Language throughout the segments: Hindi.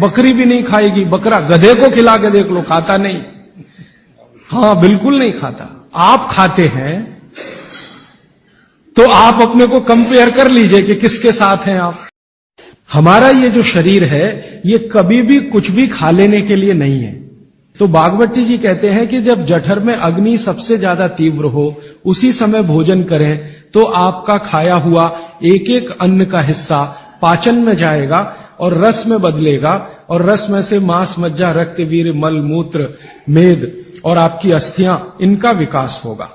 बकरी भी नहीं खाएगी, बकरा गधे को खिला के देख लो, खाता नहीं। हाँ, बिल्कुल नहीं खाता। आप खाते हैं तो आप अपने को कंपेयर कर लीजिए कि किसके साथ हैं आप। हमारा ये जो शरीर है ये कभी भी कुछ भी खा लेने के लिए नहीं है। तो भागवती जी कहते हैं कि जब जठर में अग्नि सबसे ज्यादा तीव्र हो उसी समय भोजन करें तो आपका खाया हुआ एक एक अन्न का हिस्सा पाचन में जाएगा और रस में बदलेगा, और रस में से मांस, मज्जा, रक्त, वीर्य, मल, मूत्र, मेद और आपकी अस्थियां, इनका विकास होगा।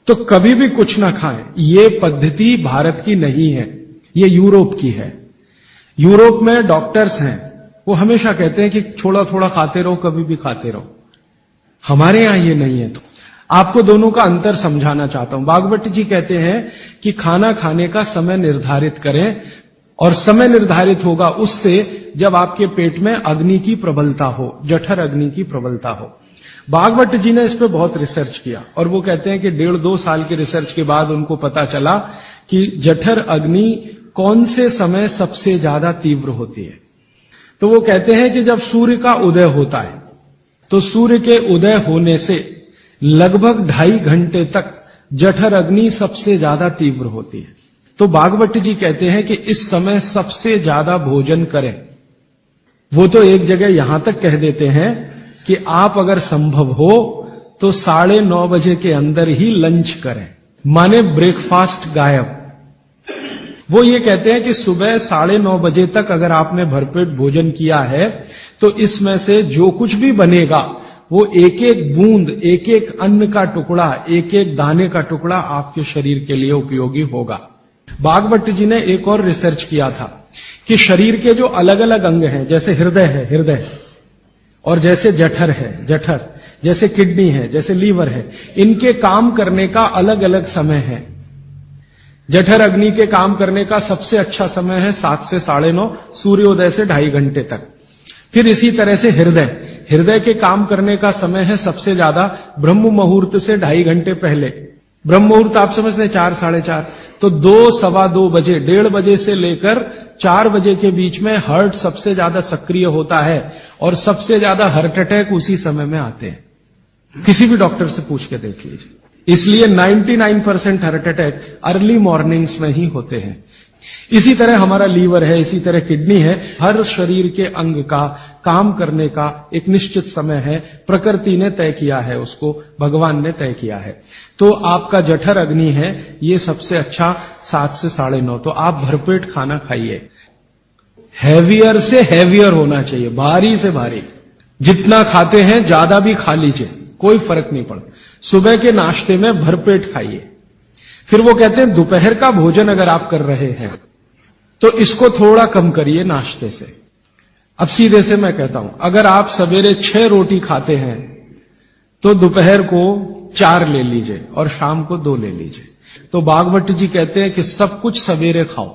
तो कभी भी कुछ ना खाएं। ये पद्धति भारत की नहीं है, ये यूरोप की है। यूरोप में डॉक्टर्स हैं, वो हमेशा कहते हैं कि थोड़ा थोड़ा खाते रहो, कभी भी खाते रहो। हमारे यहां ये नहीं है। तो आपको दोनों का अंतर समझाना चाहता हूं। भागवत जी कहते हैं कि खाना खाने का समय निर्धारित करें, और समय निर्धारित होगा उससे जब आपके पेट में अग्नि की प्रबलता हो, जठर अग्नि की प्रबलता हो। भागवत जी ने इस पे बहुत रिसर्च किया और वो कहते हैं कि 1.5-2 साल की रिसर्च के बाद उनको पता चला कि जठर अग्नि कौन से समय सबसे ज्यादा तीव्र होती है। तो वो कहते हैं कि जब सूर्य का उदय होता है तो सूर्य के उदय होने से लगभग 2.5 घंटे तक जठर अग्नि सबसे ज्यादा तीव्र होती है। तो भागवत जी कहते हैं कि इस समय सबसे ज्यादा भोजन करें। वो तो एक जगह यहां तक कह देते हैं कि आप अगर संभव हो तो 9:30 बजे के अंदर ही लंच करें, माने ब्रेकफास्ट गायब। वो ये कहते हैं कि सुबह 9:30 बजे तक अगर आपने भरपेट भोजन किया है तो इसमें से जो कुछ भी बनेगा वो एक एक बूंद, एक एक अन्न का टुकड़ा, एक एक दाने का टुकड़ा आपके शरीर के लिए उपयोगी होगा। भागवत जी ने एक और रिसर्च किया था कि शरीर के जो अलग अलग अंग हैं, जैसे हृदय है हृदय, और जैसे जठर है जठर, जैसे किडनी है, जैसे लीवर है, इनके काम करने का अलग अलग समय है। जठर अग्नि के काम करने का सबसे अच्छा समय है 7 से 9:30, सूर्योदय से 2.5 घंटे तक। फिर इसी तरह से हृदय के काम करने का समय है सबसे ज्यादा ब्रह्म मुहूर्त से 2.5 घंटे पहले। ब्रह्म मुहूर्त आप समझते हैं 4, 4:30, तो 2, 2:15 बजे, 1:30 बजे से लेकर 4 बजे के बीच में हार्ट सबसे ज्यादा सक्रिय होता है और सबसे ज्यादा हार्ट अटैक उसी समय में आते हैं। किसी भी डॉक्टर से पूछ के देख लीजिए। इसलिए 99% हार्ट अटैक अर्ली मॉर्निंग्स में ही होते हैं। इसी तरह हमारा लीवर है, इसी तरह किडनी है। हर शरीर के अंग का काम करने का एक निश्चित समय है, प्रकृति ने तय किया है, उसको भगवान ने तय किया है। तो आपका जठर अग्नि है, ये सबसे अच्छा 7 से 9:30। तो आप भरपेट खाना खाइए। हैवियर से हैवियर होना चाहिए, भारी से भारी। जितना खाते हैं ज्यादा भी खा लीजिए, कोई फर्क नहीं पड़ता। सुबह के नाश्ते में भरपेट खाइए। फिर वो कहते हैं दोपहर का भोजन अगर आप कर रहे हैं तो इसको थोड़ा कम करिए नाश्ते से। अब सीधे से मैं कहता हूं, अगर आप सवेरे 6 रोटी खाते हैं तो दोपहर को 4 ले लीजिए और शाम को 2 ले लीजिए। तो भागवत जी कहते हैं कि सब कुछ सवेरे खाओ।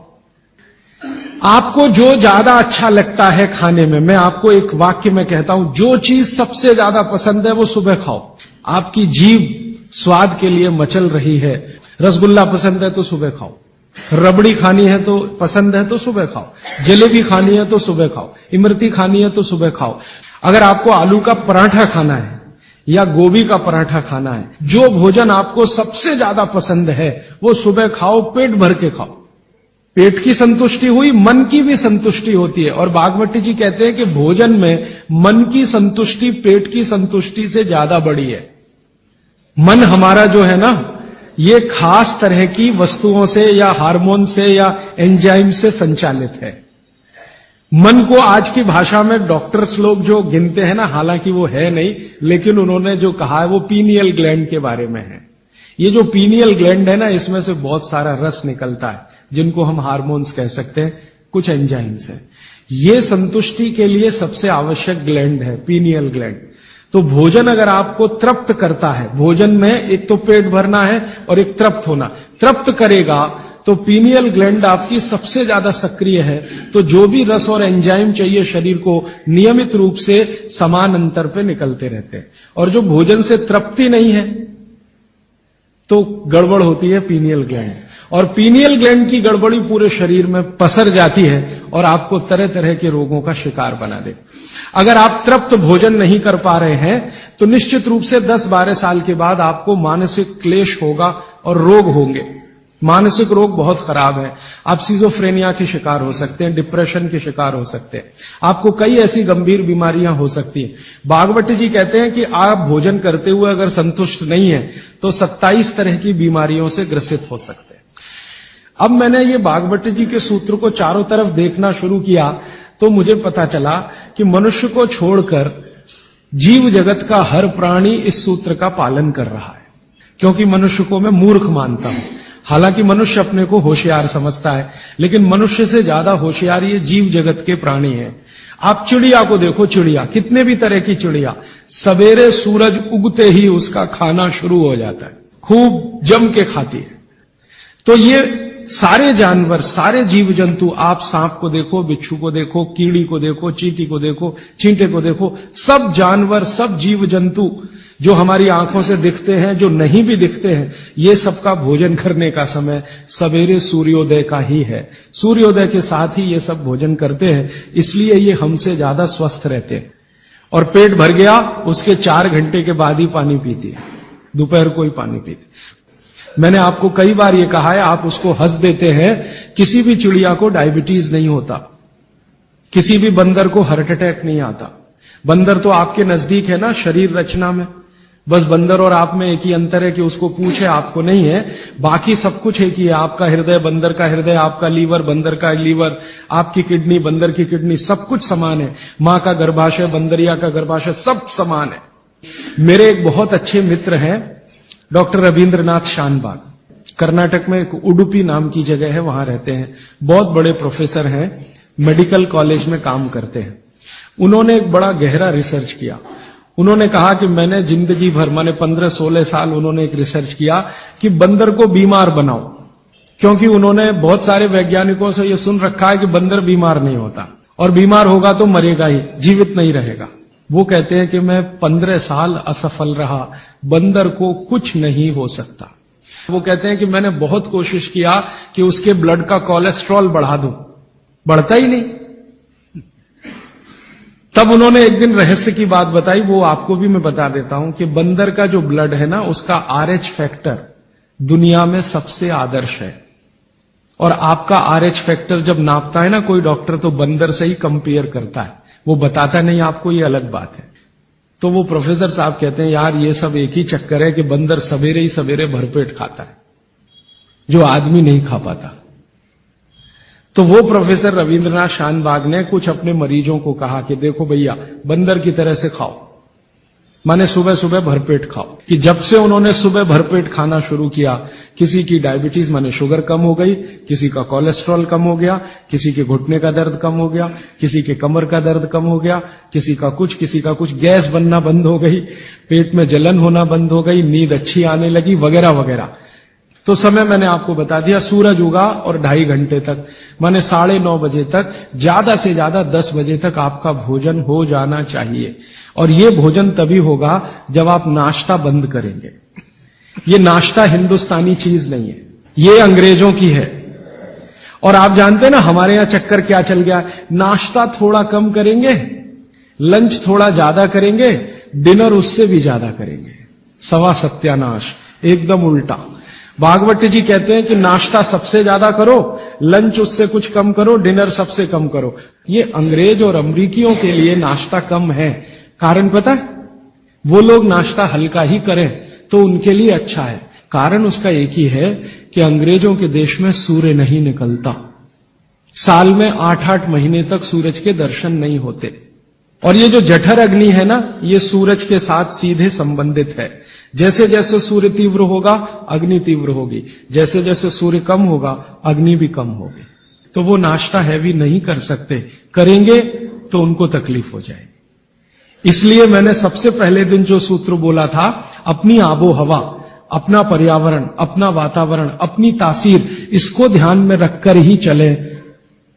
आपको जो ज्यादा अच्छा लगता है खाने में, मैं आपको एक वाक्य में कहता हूं, जो चीज सबसे ज्यादा पसंद है वो सुबह खाओ। आपकी जीभ स्वाद के लिए मचल रही है, रसगुल्ला पसंद है तो सुबह खाओ, रबड़ी खानी है तो पसंद है तो सुबह खाओ, जलेबी खानी है तो सुबह खाओ, इमरती खानी है तो सुबह खाओ। अगर आपको आलू का पराठा खाना है या गोभी का पराठा खाना है, जो भोजन आपको सबसे ज्यादा पसंद है वो सुबह खाओ, पेट भर के खाओ। पेट की संतुष्टि हुई, मन की भी संतुष्टि होती है। और भागवती जी कहते हैं कि भोजन में मन की संतुष्टि पेट की संतुष्टि से ज्यादा बड़ी है। मन हमारा जो है ना, ये खास तरह की वस्तुओं से या हार्मोन से या एंजाइम से संचालित है। मन को आज की भाषा में डॉक्टर्स लोग जो गिनते हैं ना, हालांकि वो है नहीं, लेकिन उन्होंने जो कहा है वो पीनियल ग्लैंड के बारे में है। ये जो पीनियल ग्लैंड है ना, इसमें से बहुत सारा रस निकलता है, जिनको हम हार्मोन्स कह सकते हैं, कुछ एंजाइम्स है। ये संतुष्टि के लिए सबसे आवश्यक ग्लैंड है पीनियल ग्लैंड। तो भोजन अगर आपको तृप्त करता है, भोजन में एक तो पेट भरना है और एक तृप्त होना, तृप्त करेगा तो पीनियल ग्लैंड आपकी सबसे ज्यादा सक्रिय है। तो जो भी रस और एंजाइम चाहिए शरीर को, नियमित रूप से समान अंतर पे निकलते रहते हैं। और जो भोजन से तृप्ति नहीं है तो गड़बड़ होती है पीनियल ग्लैंड। और पीनियल ग्लैंड की गड़बड़ी पूरे शरीर में पसर जाती है और आपको तरह तरह के रोगों का शिकार बना दे। अगर आप तृप्त भोजन नहीं कर पा रहे हैं तो निश्चित रूप से 10-12 साल के बाद आपको मानसिक क्लेश होगा और रोग होंगे। मानसिक रोग बहुत खराब है। आप सिजोफ्रेनिया के शिकार हो सकते हैं, डिप्रेशन के शिकार हो सकते हैं, आपको कई ऐसी गंभीर बीमारियां हो सकती हैं। भागवत जी कहते हैं कि आप भोजन करते हुए अगर संतुष्ट नहीं है तो 27 तरह की बीमारियों से ग्रसित हो सकते हैं। अब मैंने ये भागवत जी के सूत्र को चारों तरफ देखना शुरू किया तो मुझे पता चला कि मनुष्य को छोड़कर जीव जगत का हर प्राणी इस सूत्र का पालन कर रहा है, क्योंकि मनुष्य को मैं मूर्ख मानता हूं। हालांकि मनुष्य अपने को होशियार समझता है, लेकिन मनुष्य से ज्यादा होशियार ये जीव जगत के प्राणी हैं। आप चिड़िया को देखो, चिड़िया कितने भी तरह की चिड़िया, सवेरे सूरज उगते ही उसका खाना शुरू हो जाता है, खूब जम के खाती है। तो ये सारे जानवर, सारे जीव जंतु, आप सांप को देखो, बिच्छू को देखो, कीड़ी को देखो, चींटी को देखो, चींटे को देखो, सब जानवर, सब जीव जंतु जो हमारी आंखों से दिखते हैं, जो नहीं भी दिखते हैं, ये सबका भोजन करने का समय सवेरे सूर्योदय का ही है। सूर्योदय के साथ ही ये सब भोजन करते हैं, इसलिए ये हमसे ज्यादा स्वस्थ रहते हैं। और पेट भर गया उसके 4 घंटे के बाद ही पानी पीती है, दोपहर को ही पानी पीती। मैंने आपको कई बार ये कहा है, आप उसको हंस देते हैं। किसी भी चिड़िया को डायबिटीज नहीं होता, किसी भी बंदर को हार्ट अटैक नहीं आता। बंदर तो आपके नजदीक है ना शरीर रचना में, बस बंदर और आप में एक ही अंतर है कि उसको पूंछ है, आपको नहीं है। बाकी सब कुछ एक ही है। आपका हृदय बंदर का हृदय, आपका लीवर बंदर का लीवर, आपकी किडनी बंदर की किडनी, सब कुछ समान है। मां का गर्भाशय, बंदरिया का गर्भाशय, सब समान है। मेरे एक बहुत अच्छे मित्र हैं डॉक्टर रविंद्रनाथ शानबाग, कर्नाटक में एक उडुपी नाम की जगह है, वहां रहते हैं। बहुत बड़े प्रोफेसर हैं, मेडिकल कॉलेज में काम करते हैं। उन्होंने एक बड़ा गहरा रिसर्च किया। उन्होंने कहा कि मैंने जिंदगी भर, माने 15-16 साल उन्होंने एक रिसर्च किया कि बंदर को बीमार बनाओ, क्योंकि उन्होंने बहुत सारे वैज्ञानिकों से यह सुन रखा है कि बंदर बीमार नहीं होता और बीमार होगा तो मरेगा ही, जीवित नहीं रहेगा। वो कहते हैं कि मैं 15 साल असफल रहा, बंदर को कुछ नहीं हो सकता। वो कहते हैं कि मैंने बहुत कोशिश किया कि उसके ब्लड का कोलेस्ट्रॉल बढ़ा दूं, बढ़ता ही नहीं। तब उन्होंने एक दिन रहस्य की बात बताई, वो आपको भी मैं बता देता हूं कि बंदर का जो ब्लड है ना, उसका RH फैक्टर दुनिया में सबसे आदर्श है। और आपका RH फैक्टर जब नापता है ना कोई डॉक्टर, तो बंदर से ही कंपेयर करता है, वो बताता नहीं आपको, ये अलग बात है। तो वो प्रोफेसर साहब कहते हैं यार ये सब एक ही चक्कर है कि बंदर सवेरे ही सवेरे भरपेट खाता है, जो आदमी नहीं खा पाता। तो वो प्रोफेसर रविंद्रनाथ शानबाग ने कुछ अपने मरीजों को कहा कि देखो भैया, बंदर की तरह से खाओ, माने सुबह सुबह भरपेट खाओ। कि जब से उन्होंने सुबह भरपेट खाना शुरू किया, किसी की डायबिटीज माने शुगर कम हो गई, किसी का कोलेस्ट्रॉल कम हो गया, किसी के घुटने का दर्द कम हो गया, किसी के कमर का दर्द कम हो गया, किसी का कुछ, गैस बनना बंद हो गई, पेट में जलन होना बंद हो गई, नींद अच्छी आने लगी, वगैरह वगैरह। तो समय मैंने आपको बता दिया, सूरज उगा और 2.5 घंटे तक, माने 9:30 बजे तक, ज्यादा से ज्यादा 10 बजे तक आपका भोजन हो जाना चाहिए। और ये भोजन तभी होगा जब आप नाश्ता बंद करेंगे। ये नाश्ता हिंदुस्तानी चीज नहीं है, ये अंग्रेजों की है। और आप जानते हैं ना हमारे यहां चक्कर क्या चल गया, नाश्ता थोड़ा कम करेंगे, लंच थोड़ा ज्यादा करेंगे, डिनर उससे भी ज्यादा करेंगे। सवा सत्यानाश, एकदम उल्टा। भागवत जी कहते हैं कि नाश्ता सबसे ज्यादा करो, लंच उससे कुछ कम करो, डिनर सबसे कम करो। ये अंग्रेज और अमरीकियों के लिए नाश्ता कम है। कारण पता है? वो लोग नाश्ता हल्का ही करें तो उनके लिए अच्छा है। कारण उसका एक ही है कि अंग्रेजों के देश में सूर्य नहीं निकलता, साल में 8-8 महीने तक सूरज के दर्शन नहीं होते। और ये जो जठर अग्नि है ना, ये सूरज के साथ सीधे संबंधित है। जैसे जैसे सूर्य तीव्र होगा, अग्नि तीव्र होगी, जैसे जैसे सूर्य कम होगा, अग्नि भी कम होगी। तो वो नाश्ता हैवी नहीं कर सकते, करेंगे तो उनको तकलीफ हो जाएगी। इसलिए मैंने सबसे पहले दिन जो सूत्र बोला था, अपनी आबो हवा, अपना पर्यावरण, अपना वातावरण, अपनी तासीर, इसको ध्यान में रखकर ही चले।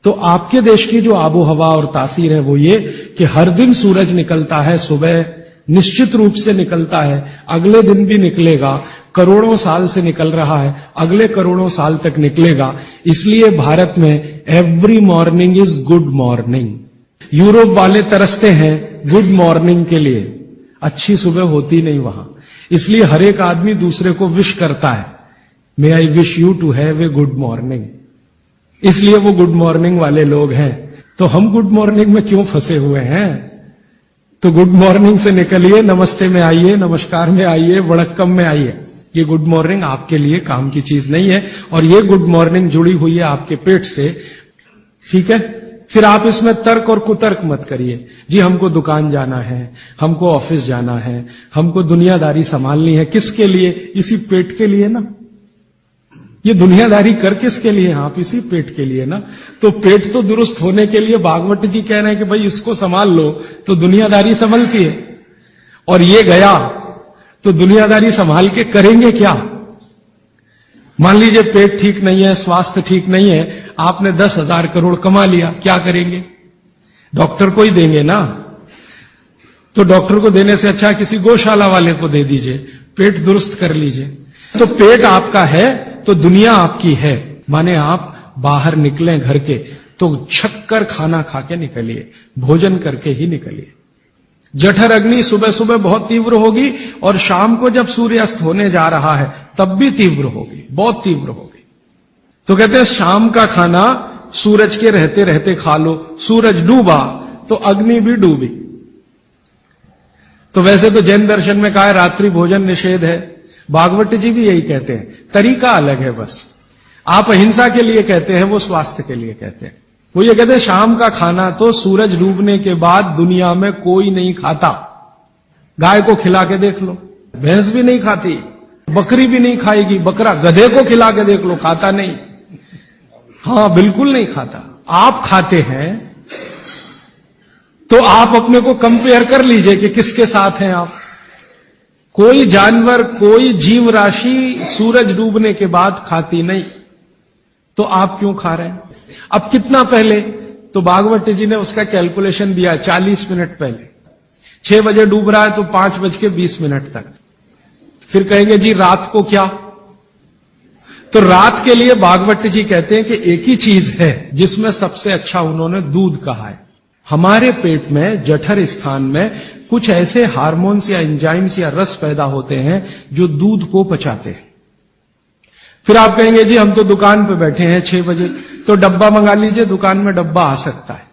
तो आपके देश की जो आबो हवा और तासीर है वो ये कि हर दिन सूरज निकलता है सुबह, निश्चित रूप से निकलता है, अगले दिन भी निकलेगा, करोड़ों साल से निकल रहा है, अगले करोड़ों साल तक निकलेगा। इसलिए भारत में every morning is good morning. Europe वाले तरसते हैं गुड मॉर्निंग के लिए, अच्छी सुबह होती नहीं वहां, इसलिए हर एक आदमी दूसरे को विश करता है, may I wish you to have a good morning. इसलिए वो गुड मॉर्निंग वाले लोग हैं। तो हम गुड मॉर्निंग में क्यों फंसे हुए हैं? तो गुड मॉर्निंग से निकलिए, नमस्ते में आइए, नमस्कार में आइए, वड़क्कम में आइए। ये गुड मॉर्निंग आपके लिए काम की चीज नहीं है, और ये गुड मॉर्निंग जुड़ी हुई है आपके पेट से, ठीक है? फिर आप इसमें तर्क और कुतर्क मत करिए। जी हमको दुकान जाना है, हमको ऑफिस जाना है, हमको दुनियादारी संभालनी है। किसके लिए? इसी पेट के लिए ना। ये दुनियादारी कर किसके लिए? आप इसी पेट के लिए ना। तो पेट तो दुरुस्त होने के लिए भागवत जी कह रहे हैं कि भाई इसको संभाल लो तो दुनियादारी संभलती है। और ये गया तो दुनियादारी संभाल के करेंगे क्या? मान लीजिए पेट ठीक नहीं है, स्वास्थ्य ठीक नहीं है, आपने 10,000 करोड़ कमा लिया, क्या करेंगे? डॉक्टर को ही देंगे ना। तो डॉक्टर को देने से अच्छा किसी गौशाला वाले को दे दीजिए, पेट दुरुस्त कर लीजिए। तो पेट आपका है तो दुनिया आपकी है। माने आप बाहर निकलें घर के तो छक्कर खाना खा के निकलिए, भोजन करके ही निकलिए। जठर अग्नि सुबह सुबह बहुत तीव्र होगी, और शाम को जब सूर्यास्त होने जा रहा है तब भी तीव्र होगी, बहुत तीव्र होगी। तो कहते हैं शाम का खाना सूरज के रहते रहते खा लो, सूरज डूबा तो अग्नि भी डूबी। तो वैसे तो जैन दर्शन में कहा है रात्रि भोजन निषेध है, भागवत जी भी यही कहते हैं, तरीका अलग है बस। आप अहिंसा के लिए कहते हैं, वो स्वास्थ्य के लिए कहते हैं। वो ये कहते हैं शाम का खाना तो सूरज डूबने के बाद दुनिया में कोई नहीं खाता। गाय को खिला के देख लो, भैंस भी नहीं खाती, बकरी भी नहीं खाएगी, बकरा गधे को खिला के देख लो, खाता नहीं। हां बिल्कुल नहीं खाता। आप खाते हैं तो आप अपने को कंपेयर कर लीजिए कि किसके साथ हैं आप। कोई जानवर, कोई जीव राशि सूरज डूबने के बाद खाती नहीं, तो आप क्यों खा रहे हैं? अब कितना पहले? तो भागवत जी ने उसका कैलकुलेशन दिया 40 मिनट पहले। 6 बजे डूब रहा है तो 5:20 तक। फिर कहेंगे जी रात को क्या? तो रात के लिए भागवत जी कहते हैं कि एक ही चीज है जिसमें सबसे अच्छा उन्होंने दूध कहा है। हमारे पेट में जठर स्थान में कुछ ऐसे हार्मोन्स या एंजाइम्स या रस पैदा होते हैं जो दूध को पचाते हैं। फिर आप कहेंगे जी हम तो दुकान पे बैठे हैं 6 बजे, तो डब्बा मंगा लीजिए, दुकान में डब्बा आ सकता है।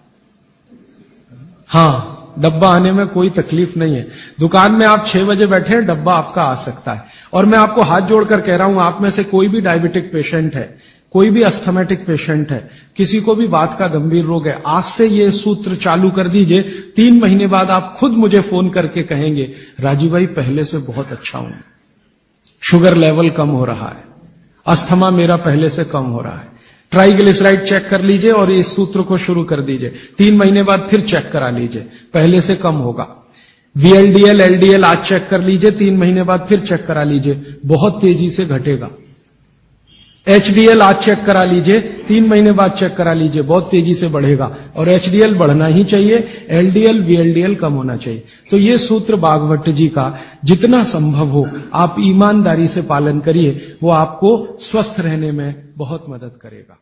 हां डब्बा आने में कोई तकलीफ नहीं है। दुकान में आप 6 बजे बैठे हैं, डब्बा आपका आ सकता है। और मैं आपको हाथ जोड़कर कह रहा हूं, आप में से कोई भी डायबिटिक पेशेंट है, कोई भी अस्थमेटिक पेशेंट है, किसी को भी बात का गंभीर रोग है, आज से ये सूत्र चालू कर दीजिए। 3 महीने बाद आप खुद मुझे फोन करके कहेंगे राजीव भाई पहले से बहुत अच्छा हूं, शुगर लेवल कम हो रहा है, अस्थमा मेरा पहले से कम हो रहा है, ट्राइग्लिसराइड चेक कर लीजिए और इस सूत्र को शुरू कर दीजिए। 3 महीने बाद फिर चेक करा लीजिए, पहले से कम होगा। VLDL, LDL आज चेक कर लीजिए, 3 महीने बाद फिर चेक करा लीजिए, बहुत तेजी से घटेगा। HDL आज चेक करा लीजिए, 3 महीने बाद चेक करा लीजिए, बहुत तेजी से बढ़ेगा। और HDL बढ़ना ही चाहिए, LDL, VLDL कम होना चाहिए। तो ये सूत्र भागवत जी का जितना संभव हो आप ईमानदारी से पालन करिए, वो आपको स्वस्थ रहने में बहुत मदद करेगा।